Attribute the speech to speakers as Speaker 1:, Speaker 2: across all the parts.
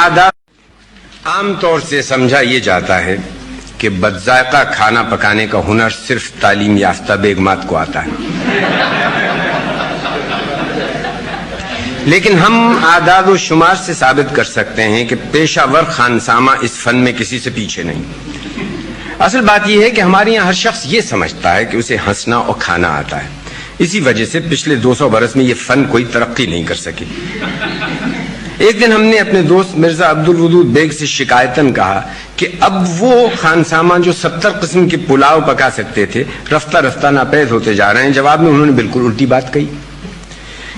Speaker 1: آداب عام طور سے سمجھا یہ جاتا ہے کہ بدذائقہ کھانا پکانے کا ہنر صرف تعلیم یافتہ بیگمات کو آتا ہے، لیکن ہم اعداد و شمار سے ثابت کر سکتے ہیں کہ پیشہ ور خانسامہ اس فن میں کسی سے پیچھے نہیں۔ اصل بات یہ ہے کہ ہمارے یہاں ہر شخص یہ سمجھتا ہے کہ اسے ہنسنا اور کھانا آتا ہے، اسی وجہ سے پچھلے 200 برس میں یہ فن کوئی ترقی نہیں کر سکی۔ ایک دن ہم نے اپنے دوست مرزا عبدالودود بیگ سے شکایتاً کہا کہ اب وہ خانسامہ جو 70 قسم کے پلاؤ پکا سکتے تھے رفتہ رفتہ ناپید ہوتے جا رہے ہیں۔ جواب میں انہوں نے بالکل الٹی بات کہی،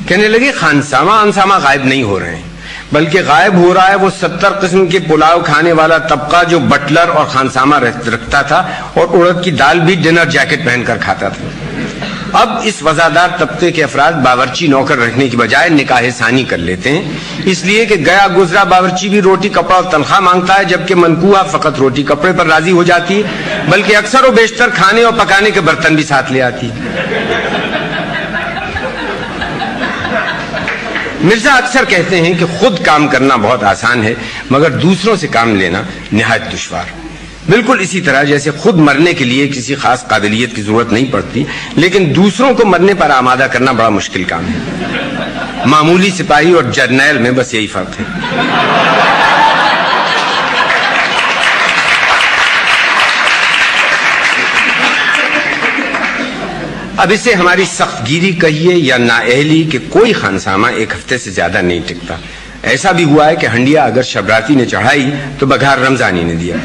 Speaker 1: کہنے لگے خانسامہ غائب نہیں ہو رہے ہیں، بلکہ غائب ہو رہا ہے وہ 70 قسم کے پلاؤ کھانے والا طبقہ جو بٹلر اور خانسامہ رکھتا تھا اور اڑد کی دال بھی ڈنر جیکٹ پہن کر کھاتا تھا۔ اب اس وزادار طبقے کے افراد باورچی نوکر رکھنے کی بجائے نکاح ثانی کر لیتے ہیں، اس لیے کہ گیا گزرا باورچی بھی روٹی کپڑا اور تنخواہ مانگتا ہے، جبکہ منکوحہ فقط روٹی کپڑے پر راضی ہو جاتی ہے، بلکہ اکثر و بیشتر کھانے اور پکانے کے برتن بھی ساتھ لے آتی ہے۔ مرزا اکثر کہتے ہیں کہ خود کام کرنا بہت آسان ہے مگر دوسروں سے کام لینا نہایت دشوار، بالکل اسی طرح جیسے خود مرنے کے لیے کسی خاص قابلیت کی ضرورت نہیں پڑتی، لیکن دوسروں کو مرنے پر آمادہ کرنا بڑا مشکل کام ہے۔ معمولی سپاہی اور جرنیل میں بس یہی فرق ہے۔ اب اسے ہماری سخت گیری کہیے یا نااہلی کہ کوئی خانسامہ ایک ہفتے سے زیادہ نہیں ٹکتا۔ ایسا بھی ہوا ہے کہ ہنڈیا اگر شبراتی نے چڑھائی تو بگھار رمضانی نے دیا۔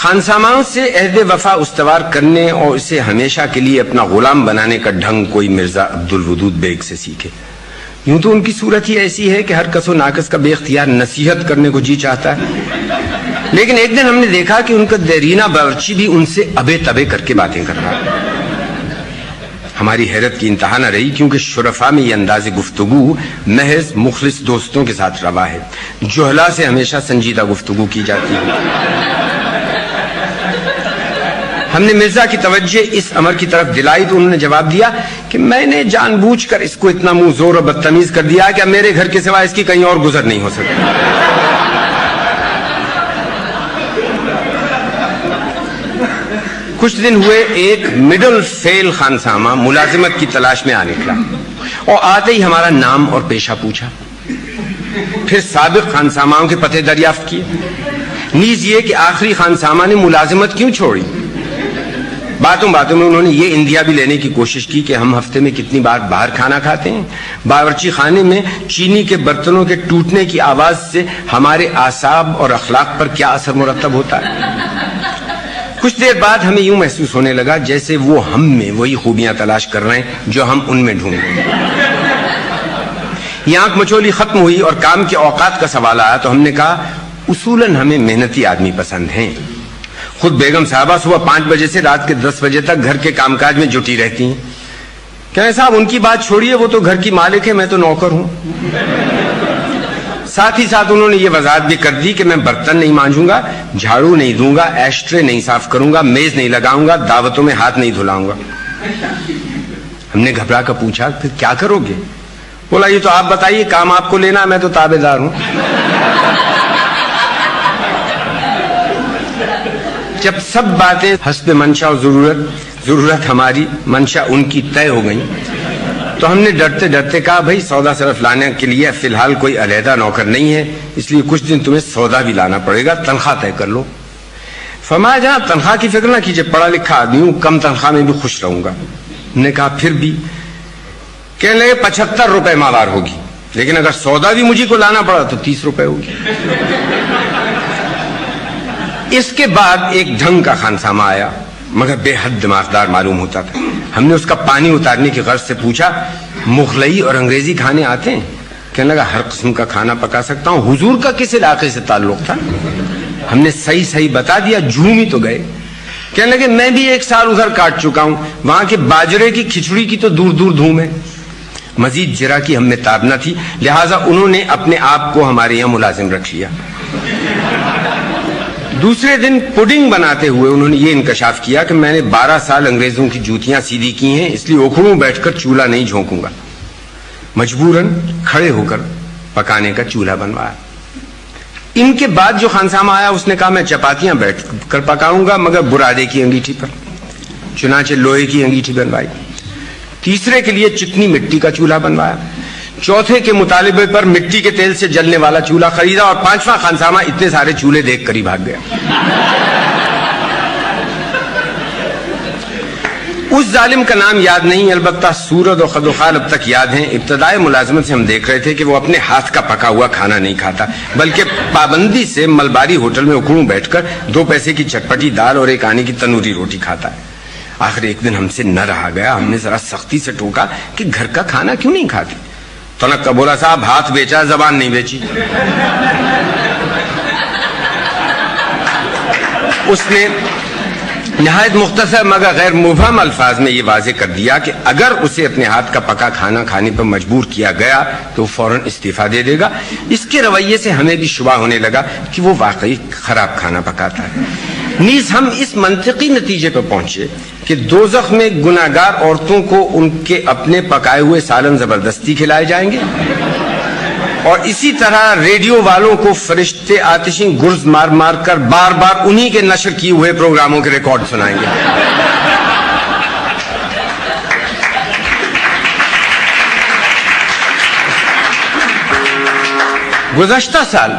Speaker 1: خانساماؤں سے عہد وفا استوار کرنے اور اسے ہمیشہ کے لیے اپنا غلام بنانے کا ڈھنگ کوئی مرزا عبدالودود بیگ سے سیکھے۔ یوں تو ان کی صورت ہی ایسی ہے کہ ہر کس و ناکس کا بے اختیار نصیحت کرنے کو جی چاہتا ہے، لیکن ایک دن ہم نے دیکھا کہ ان کا دیرینہ باورچی بھی ان سے ابے تبے کر کے باتیں کر رہا ہے۔ ہماری حیرت کی انتہا نہ رہی، کیونکہ شرفاء میں یہ انداز گفتگو محض مخلص دوستوں کے ساتھ روا ہے، جہلا سے ہمیشہ سنجیدہ گفتگو کی جاتی ہے۔ ہم نے مرزا کی توجہ اس امر کی طرف دلائی تو انہوں نے جواب دیا کہ میں نے جان بوجھ کر اس کو اتنا منہ زور اور بدتمیز کر دیا کہ میرے گھر کے سوا اس کی کہیں اور گزر نہیں ہو سکتا۔ کچھ دن ہوئے ایک مڈل فیل خانسامہ ملازمت کی تلاش میں آ نکلا اور آتے ہی ہمارا نام اور پیشہ پوچھا، پھر سابق خانساماؤں کے پتے دریافت کیے، نیز یہ کہ آخری خانسامہ نے ملازمت کیوں چھوڑی۔ باتوں باتوں میں انہوں نے یہ اندیا بھی لینے کی کوشش کی کہ ہم ہفتے میں کتنی بار باہر کھانا کھاتے ہیں، باورچی خانے میں چینی کے برتنوں کے ٹوٹنے کی آواز سے ہمارے اعصاب اور اخلاق پر کیا اثر مرتب ہوتا ہے۔ کچھ دیر بعد ہمیں یوں محسوس ہونے لگا جیسے وہ ہم میں وہی خوبیاں تلاش کر رہے ہیں جو ہم ان میں ڈھونڈ رہے ہیں۔ یہ آنکھ مچولی ختم ہوئی اور کام کے اوقات کا سوال آیا تو ہم نے کہا اصولاً ہمیں محنتی آدمی پسند ہیں۔ خود بیگم صاحبہ صبح 5 بجے سے رات کے 10 بجے تک گھر کے کام کاج میں جٹی رہتی ہیں۔ کہنے صاحب ان کی بات چھوڑیے، وہ تو گھر کی مالک ہے، میں تو نوکر ہوں۔ ساتھ ہی ساتھ انہوں نے یہ وضاحت بھی کر دی کہ میں برتن نہیں مانجوں گا، جھاڑو نہیں دوں گا، ایشٹرے نہیں صاف کروں گا، میز نہیں لگاؤں گا، دعوتوں میں ہاتھ نہیں دھلاؤں گا۔ ہم نے گھبرا کر پوچھا پھر کیا کرو گے؟ بولا یہ تو آپ بتائیے، کام آپ کو لینا، میں تو تابع دار ہوں۔ جب سب باتیں حسب منشا اور ضرورت ہماری منشا ان کی طے ہو گئیں تو ہم نے ڈرتے ڈرتے کہا بھائی سودا صرف لانے کے لیے فی الحال کوئی علیحدہ نوکر نہیں ہے، اس لیے کچھ دن تمہیں سودا بھی لانا پڑے گا، تنخواہ طے کر لو۔ فرمایا جہاں تنخواہ کی فکر نہ کیجیے، پڑھا لکھا آدمی ہوں، کم تنخواہ میں بھی خوش رہوں گا۔ ہم نے کہا پھر بھی؟ کہنے لگے 75 روپے ماوار ہوگی، لیکن اگر سودا بھی مجھے کو لانا پڑا تو 30 روپے ہوگی۔ اس کے بعد ایک ڈھنگ کا خانسامہ آیا مگر بے حد دماغدار معلوم ہوتا تھا۔ ہم نے اس کا پانی اتارنے کی غرض سے پوچھا مغلئی اور انگریزی کھانے آتے ہیں؟ کہنے لگا ہر قسم کا کھانا پکا سکتا ہوں۔ حضور کا کس علاقے سے تعلق تھا؟ ہم نے صحیح بتا دیا، جھوم ہی تو گئے۔ کہنے لگے میں بھی 1 سال ادھر کاٹ چکا ہوں، وہاں کے باجرے کی کھچڑی کی تو دور دور دھوم ہے۔ مزید جرا کی ہم میں تاب نہ تھی، لہٰذا انہوں نے اپنے آپ کو ہمارے یہاں ملازم رکھ لیا۔ دوسرے دن پڈنگ بناتے ہوئے انہوں نے یہ انکشاف کیا کہ میں نے 12 سال انگریزوں کی جوتیاں سیدھی کی ہیں، اس لیے اکھڑوں بیٹھ کر چولہا نہیں جھونکوں گا۔ مجبوراً کھڑے ہو کر پکانے کا چولہا بنوایا. ان کے بعد جو خانسامہ آیا اس نے کہا میں چپاتیاں بیٹھ کر پکاؤں گا مگر برادے کی انگیٹھی پر. چنانچہ لوہے کی انگیٹھی بنوائی. تیسرے کے لیے چکنی مٹی کا چولہا بنوایا. چوتھے کے مطالبے پر مٹی کے تیل سے جلنے والا چولہا خریدا. اور پانچواں خانسامہ اتنے سارے چولہے دیکھ کر ہی بھاگ گیا. اس ظالم کا نام یاد نہیں، البتہ صورت و خد و خال اب تک یاد ہیں. ابتدائی ملازمت سے ہم دیکھ رہے تھے کہ وہ اپنے ہاتھ کا پکا ہوا کھانا نہیں کھاتا بلکہ پابندی سے ملباری ہوٹل میں اکڑوں بیٹھ کر 2 پیسے کی چٹپٹی دال اور 1 آنے کی تنوری روٹی کھاتا ہے. آخر ایک دن ہم سے نہ رہا گیا. ہم نے ذرا سختی سے ٹوکا کہ گھر کا کھانا کیوں نہیں کھاتی. تنک کا بولا صاحب ہاتھ بیچا زبان نہیں بیچی. اس نے نہایت مختصر مگر غیر مبہم الفاظ میں یہ واضح کر دیا کہ اگر اسے اپنے ہاتھ کا پکا کھانا کھانے پر مجبور کیا گیا تو فوراً استعفیٰ دے دے گا. اس کے رویے سے ہمیں بھی شبہ ہونے لگا کہ وہ واقعی خراب کھانا پکاتا ہے. نیز ہم اس منطقی نتیجے پر پہنچے کہ دوزخ میں گناہگار عورتوں کو ان کے اپنے پکائے ہوئے سالن زبردستی کھلائے جائیں گے اور اسی طرح ریڈیو والوں کو فرشتے آتشیں گرز مار مار کر بار بار انہی کے نشر کیے ہوئے پروگراموں کے ریکارڈ سنائیں گے. گزشتہ سال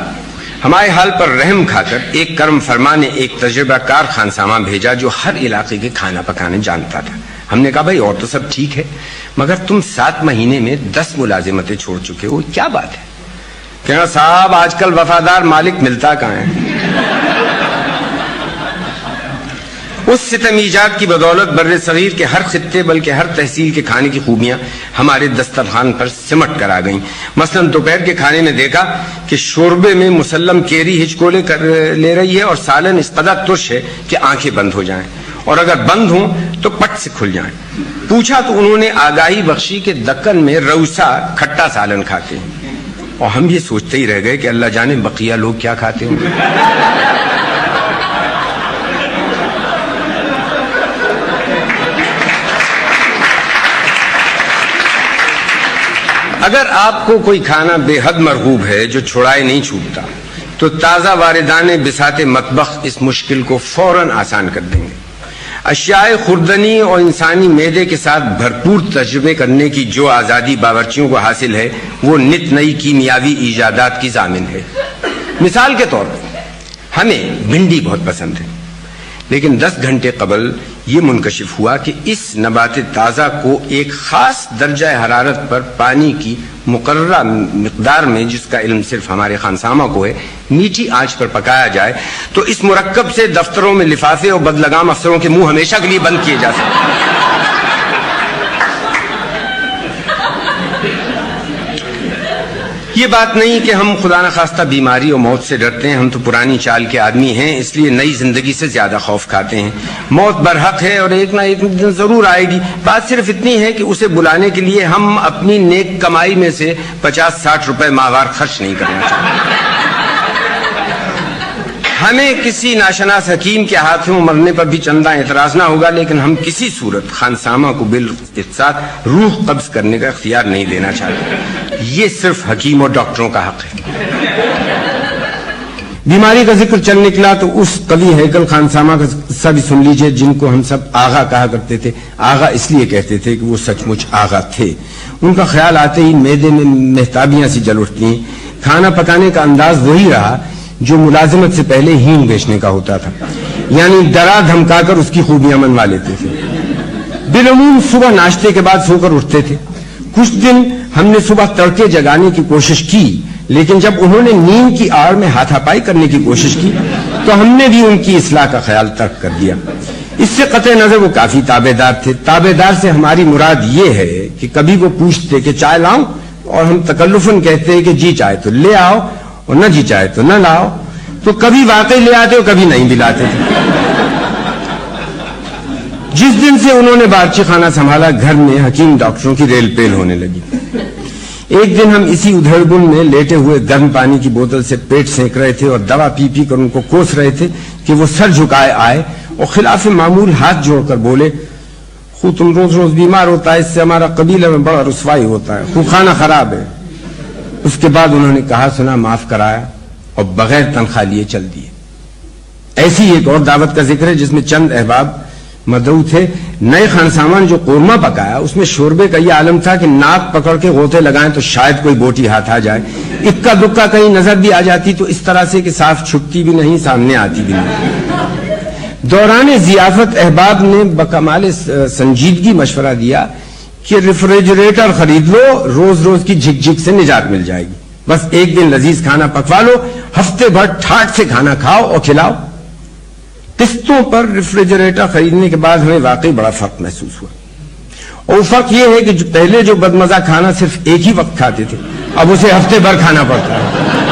Speaker 1: ہمارے حال پر رحم کھا کر ایک کرم فرما نے ایک تجربہ کار خانسامہ بھیجا جو ہر علاقے کے کھانا پکانے جانتا تھا. ہم نے کہا بھائی اور تو سب ٹھیک ہے مگر تم 7 مہینے میں 10 ملازمتیں چھوڑ چکے ہو، کیا بات ہے؟ کہنا صاحب آج کل وفادار مالک ملتا کہاں ہے. اس ستم ایجاد کی بدولت بر صغیر کے ہر خطے بلکہ ہر تحصیل کے کھانے کی خوبیاں ہمارے دسترخوان پر سمٹ کر آ گئیں. مثلا دوپہر کے کھانے میں دیکھا کہ شوربے میں مسلم کیری ہچکولے لے رہی ہے اور سالن اس قدر ترش ہے کہ آنکھیں بند ہو جائیں اور اگر بند ہوں تو پٹ سے کھل جائیں. پوچھا تو انہوں نے آگاہی بخشی کہ دکن میں روسا کھٹا سالن کھاتے ہیں اور ہم یہ سوچتے ہی رہ گئے کہ اللہ جانے بقیہ لوگ کیا کھاتے ہوں. اگر آپ کو کوئی کھانا بے حد مرغوب ہے جو چھڑائے نہیں چھوٹتا تو تازہ واردان بساط مطبخ اس مشکل کو فوراً آسان کر دیں گے. اشیاء خوردنی اور انسانی معدے کے ساتھ بھرپور تجربے کرنے کی جو آزادی باورچیوں کو حاصل ہے وہ نت نئی کیمیاوی ایجادات کی ضامن ہے. مثال کے طور پر ہمیں بھنڈی بہت پسند ہے لیکن 10 گھنٹے قبل یہ منکشف ہوا کہ اس نبات تازہ کو ایک خاص درجہ حرارت پر پانی کی مقررہ مقدار میں، جس کا علم صرف ہمارے خانسامہ کو ہے، میٹھی آنچ پر پکایا جائے تو اس مرکب سے دفتروں میں لفافے اور بدلگام افسروں کے منہ ہمیشہ کے لیے بند کیے جا سکتے ہیں. یہ بات نہیں کہ ہم خدا نخواستہ بیماری اور موت سے ڈرتے ہیں. ہم تو پرانی چال کے آدمی ہیں اس لیے نئی زندگی سے زیادہ خوف کھاتے ہیں. موت برحق ہے اور ایک نہ ایک دن ضرور آئے گی. بات صرف اتنی ہے کہ اسے بلانے کے لیے ہم اپنی نیک کمائی میں سے 50-60 روپے ماہوار خرچ نہیں کرنا چاہتے. ہمیں کسی ناشناس حکیم کے ہاتھوں مرنے پر بھی چندہ اعتراض نہ ہوگا لیکن ہم کسی صورت خانسامہ کو بالاختصار روح قبض کرنے کا اختیار نہیں دینا چاہتے. یہ صرف حکیم اور ڈاکٹروں کا حق ہے. بیماری کا ذکر چل نکلا تو اس قوی ہیکل خانسامہ کا قصہ بھی سن لیجئے جن کو ہم سب آغا کہا کرتے تھے. آغا اس لیے کہتے تھے کہ وہ سچ مچ آغا تھے. ان کا خیال آتے ہی معدے میں مہتابیاں سی جل اٹھتی ہیں. کھانا پکانے کا انداز وہی رہا جو ملازمت سے پہلے ہینگ بیچنے کا ہوتا تھا، یعنی ڈرا دھمکا کر اس کی خوبیاں منوا لیتے تھے. بالعموم صبح ناشتے کے بعد سو کر اٹھتے تھے. کچھ دن ہم نے صبح تڑکے جگانے کی کوشش کی لیکن جب انہوں نے نیند کی آڑ میں ہاتھا پائی کرنے کی کوشش کی تو ہم نے بھی ان کی اصلاح کا خیال ترک کر دیا. اس سے قطع نظر وہ کافی تابع دار تھے. تابع دار سے ہماری مراد یہ ہے کہ کبھی وہ پوچھتے کہ چائے لاؤں اور ہم تکلفاً کہتے کہ جی چائے تو لے آؤ اور نہ جی چائے تو نہ لاؤ. تو کبھی واقعی لے آتے اور کبھی نہیں بھی لاتے تھے. جس دن سے انہوں نے بارچی خانہ سنبھالا گھر میں حکیم ڈاکٹروں کی ریل پیل ہونے لگی. ایک دن ہم اسی ادھر بن میں لیٹے ہوئے گرم پانی کی بوتل سے پیٹ سینک رہے تھے اور دوا پی پی کر ان کو کوس رہے تھے کہ وہ سر جھکائے آئے اور خلاف معمول ہاتھ جوڑ کر بولے خود تم روز روز بیمار ہوتا ہے، اس سے ہمارا قبیلہ میں بڑا رسوائی ہوتا ہے، خود کھانا خراب ہے. اس کے بعد انہوں نے کہا سنا معاف کرایا اور بغیر تنخواہ لیے چل دیے. ایسی ایک اور دعوت کا ذکر ہے جس میں چند احباب مدعو تھے. نئے خانسامہ نے جو قورمہ پکایا اس میں شوربے کا یہ عالم تھا کہ ناک پکڑ کے غوطے لگائیں تو شاید کوئی بوٹی ہاتھ آ جائے. اکا دکا کہیں نظر بھی آ جاتی تو اس طرح سے کہ صاف چھپتی بھی نہیں سامنے آتی بھی نہیں. دوران ضیافت احباب نے بکمال سنجیدگی مشورہ دیا کہ ریفریجریٹر خرید لو, روز روز کی جھک جھک سے نجات مل جائے گی. بس ایک دن لذیذ کھانا پکوا لو, ہفتے بھر ٹھاٹ سے کھانا کھاؤ اور کھلاؤ. قسطوں پر ریفریجریٹر خریدنے کے بعد ہمیں واقعی بڑا فرق محسوس ہوا. اور فرق یہ ہے کہ جو پہلے جو بدمزہ کھانا صرف ایک ہی وقت کھاتے تھے اب اسے ہفتے بھر کھانا پڑتا ہے.